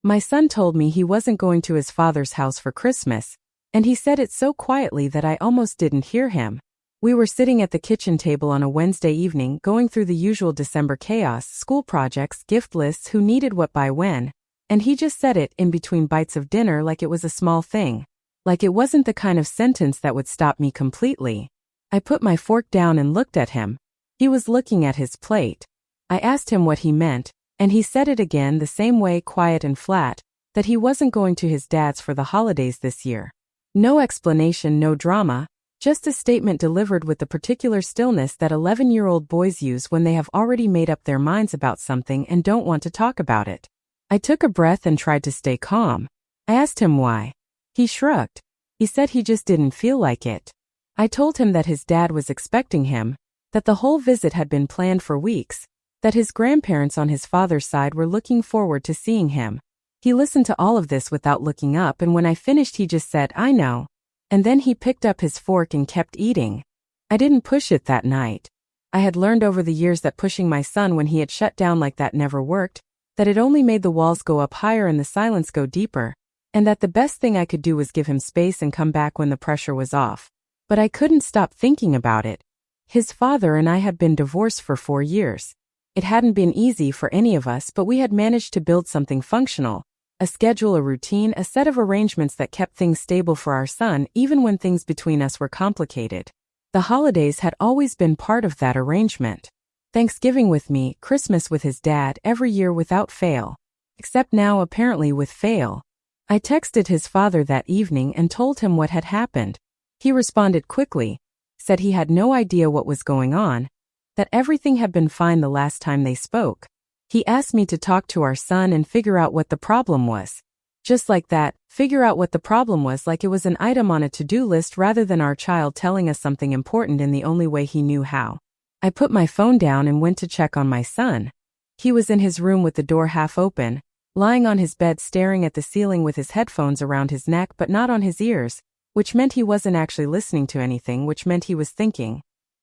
My son told me he wasn't going to his father's house for Christmas, and he said it so quietly that I almost didn't hear him. We were sitting at the kitchen table on a Wednesday evening going through the usual December chaos, school projects, gift lists, who needed what by when, and he just said it in between bites of dinner like it was a small thing. Like it wasn't the kind of sentence that would stop me completely. I put my fork down and looked at him. He was looking at his plate. I asked him what he meant, and he said it again the same way, quiet and flat, that he wasn't going to his dad's for the holidays this year. No explanation, no drama, just a statement delivered with the particular stillness that 11-year-old boys use when they have already made up their minds about something and don't want to talk about it. I took a breath and tried to stay calm. I asked him why. He shrugged. He said he just didn't feel like it. I told him that his dad was expecting him, that the whole visit had been planned for weeks, that his grandparents on his father's side were looking forward to seeing him. He listened to all of this without looking up, and when I finished he just said, "I know." And then he picked up his fork and kept eating. I didn't push it that night. I had learned over the years that pushing my son when he had shut down like that never worked, that it only made the walls go up higher and the silence go deeper, and that the best thing I could do was give him space and come back when the pressure was off. But I couldn't stop thinking about it. His father and I had been divorced for 4 years. It hadn't been easy for any of us, but we had managed to build something functional. A schedule, a routine, a set of arrangements that kept things stable for our son even when things between us were complicated. The holidays had always been part of that arrangement. Thanksgiving with me, Christmas with his dad, every year without fail. Except now apparently with fail. I texted his father that evening and told him what had happened. He responded quickly, said he had no idea what was going on, that everything had been fine the last time they spoke. He asked me to talk to our son and figure out what the problem was. Just like that, figure out what the problem was, like it was an item on a to-do list rather than our child telling us something important in the only way he knew how. I put my phone down and went to check on my son. He was in his room with the door half open, lying on his bed staring at the ceiling with his headphones around his neck but not on his ears, which meant he wasn't actually listening to anything, which meant he was thinking.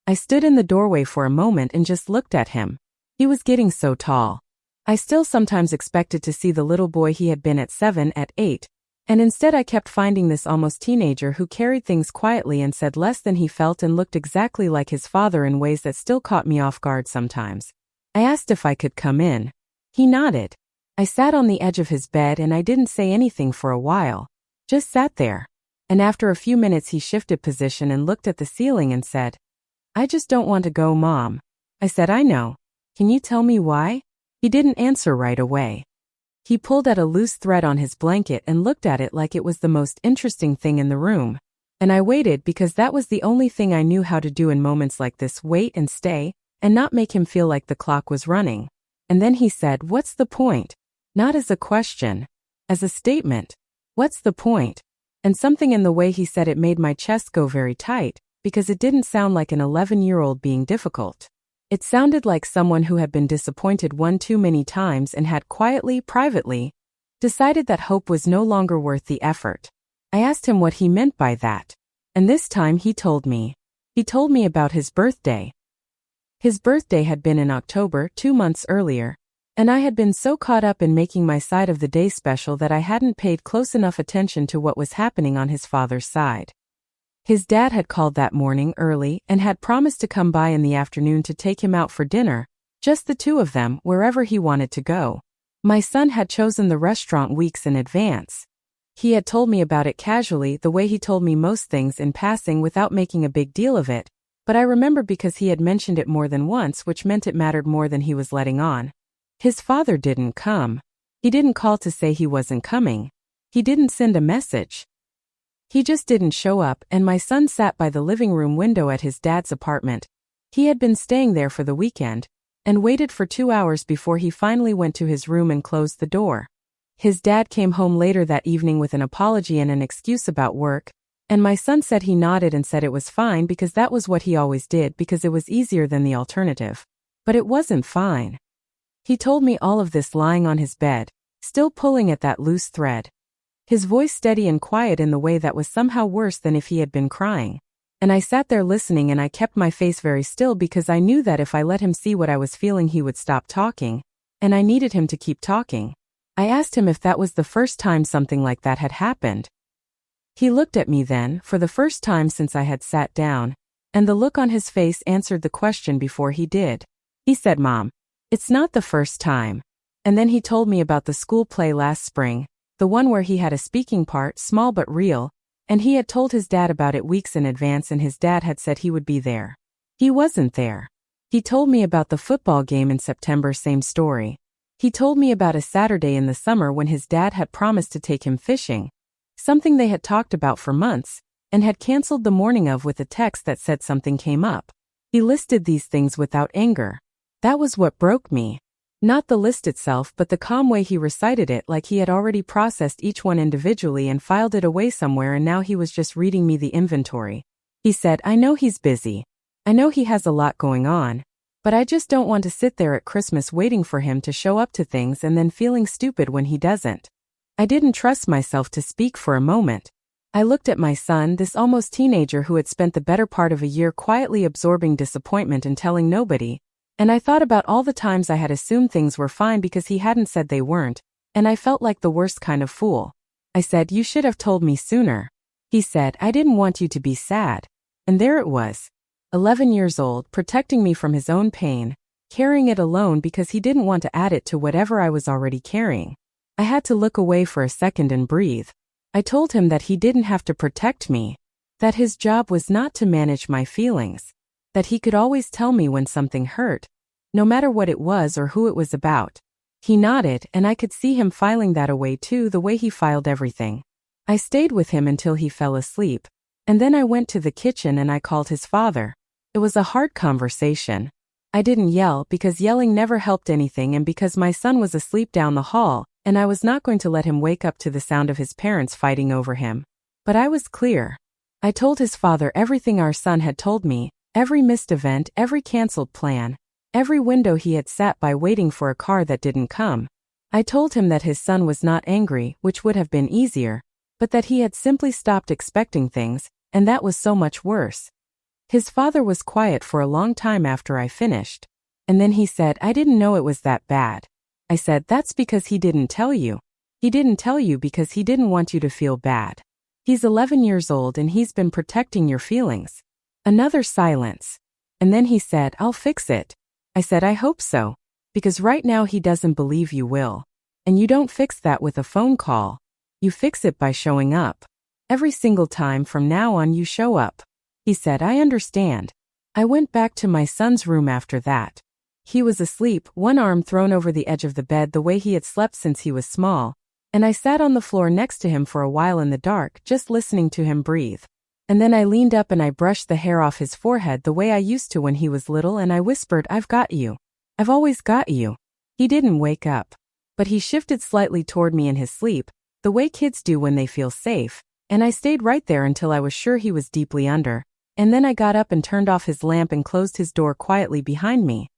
I stood in the doorway for a moment and just looked at him. He was getting so tall. I still sometimes expected to see the little boy he had been at 7, at 8, and instead I kept finding this almost teenager who carried things quietly and said less than he felt and looked exactly like his father in ways that still caught me off guard sometimes. I asked if I could come in. He nodded. I sat on the edge of his bed and I didn't say anything for a while. Just sat there. And after a few minutes he shifted position and looked at the ceiling and said, "I just don't want to go, Mom." I said, "I know. Can you tell me why?" He didn't answer right away. He pulled at a loose thread on his blanket and looked at it like it was the most interesting thing in the room. And I waited because that was the only thing I knew how to do in moments like this, wait and stay, and not make him feel like the clock was running. And then he said, "What's the point?" Not as a question, as a statement. What's the point? And something in the way he said it made my chest go very tight, because it didn't sound like an 11-year-old being difficult. It sounded like someone who had been disappointed one too many times and had quietly, privately, decided that hope was no longer worth the effort. I asked him what he meant by that. And this time he told me. He told me about his birthday. His birthday had been in October, 2 months earlier, and I had been so caught up in making my side of the day special that I hadn't paid close enough attention to what was happening on his father's side. His dad had called that morning early and had promised to come by in the afternoon to take him out for dinner, just the two of them, wherever he wanted to go. My son had chosen the restaurant weeks in advance. He had told me about it casually, the way he told me most things in passing without making a big deal of it, but I remember because he had mentioned it more than once, which meant it mattered more than he was letting on. His father didn't come. He didn't call to say he wasn't coming. He didn't send a message. He just didn't show up, and my son sat by the living room window at his dad's apartment. He had been staying there for the weekend, and waited for 2 hours before he finally went to his room and closed the door. His dad came home later that evening with an apology and an excuse about work, and my son said he nodded and said it was fine because that was what he always did because it was easier than the alternative. But it wasn't fine. He told me all of this lying on his bed, still pulling at that loose thread. His voice steady and quiet in the way that was somehow worse than if he had been crying. And I sat there listening and I kept my face very still because I knew that if I let him see what I was feeling he would stop talking, and I needed him to keep talking. I asked him if that was the first time something like that had happened. He looked at me then, for the first time since I had sat down, and the look on his face answered the question before he did. He said, "Mom, it's not the first time." And then he told me about the school play last spring, the one where he had a speaking part, small but real, and he had told his dad about it weeks in advance and his dad had said he would be there. He wasn't there. He told me about the football game in September, same story. He told me about a Saturday in the summer when his dad had promised to take him fishing, something they had talked about for months, and had canceled the morning of with a text that said something came up. He listed these things without anger. That was what broke me. Not the list itself, but the calm way he recited it, like he had already processed each one individually and filed it away somewhere, and now he was just reading me the inventory. He said, "I know he's busy. I know he has a lot going on. But I just don't want to sit there at Christmas waiting for him to show up to things and then feeling stupid when he doesn't." I didn't trust myself to speak for a moment. I looked at my son, this almost teenager who had spent the better part of a year quietly absorbing disappointment and telling nobody, and I thought about all the times I had assumed things were fine because he hadn't said they weren't, and I felt like the worst kind of fool. I said, "You should have told me sooner." He said, "I didn't want you to be sad." And there it was. 11 years old, protecting me from his own pain, carrying it alone because he didn't want to add it to whatever I was already carrying. I had to look away for a second and breathe. I told him that he didn't have to protect me, that his job was not to manage my feelings, that he could always tell me when something hurt, no matter what it was or who it was about. He nodded, and I could see him filing that away too, the way he filed everything. I stayed with him until he fell asleep, and then I went to the kitchen and I called his father. It was a hard conversation. I didn't yell because yelling never helped anything, and because my son was asleep down the hall, and I was not going to let him wake up to the sound of his parents fighting over him. But I was clear. I told his father everything our son had told me, every missed event, every canceled plan, every window he had sat by waiting for a car that didn't come. I told him that his son was not angry, which would have been easier, but that he had simply stopped expecting things, and that was so much worse. His father was quiet for a long time after I finished, and then he said, "I didn't know it was that bad." I said, "That's because he didn't tell you. He didn't tell you because he didn't want you to feel bad. He's 11 years old and he's been protecting your feelings." Another silence. And then he said, "I'll fix it." I said, "I hope so. Because right now he doesn't believe you will. And you don't fix that with a phone call. You fix it by showing up. Every single time from now on you show up." He said, "I understand." I went back to my son's room after that. He was asleep, one arm thrown over the edge of the bed the way he had slept since he was small, and I sat on the floor next to him for a while in the dark, just listening to him breathe. And then I leaned up and I brushed the hair off his forehead the way I used to when he was little, and I whispered, "I've got you. I've always got you." He didn't wake up, but he shifted slightly toward me in his sleep, the way kids do when they feel safe, and I stayed right there until I was sure he was deeply under, and then I got up and turned off his lamp and closed his door quietly behind me.